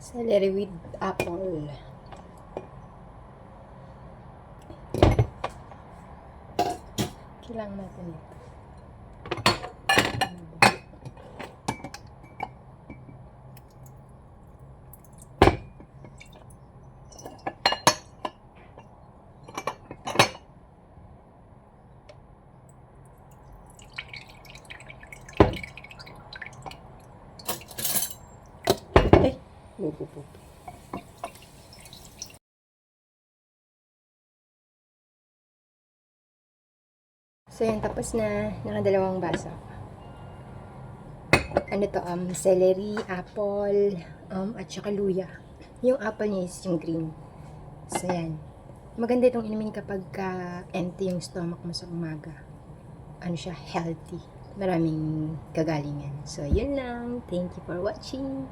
Celery with apple. Kailangan natin ito. Pupupup. So yun, tapos na. Nakadalawang baso. Ano to, celery, apple, at saka luya. Yung apple niya is yung green. So yan. Maganda itong inumin kapag empty yung stomach mo sa umaga. Ano siya, healthy. Maraming kagalingan. So yun lang. Thank you for watching.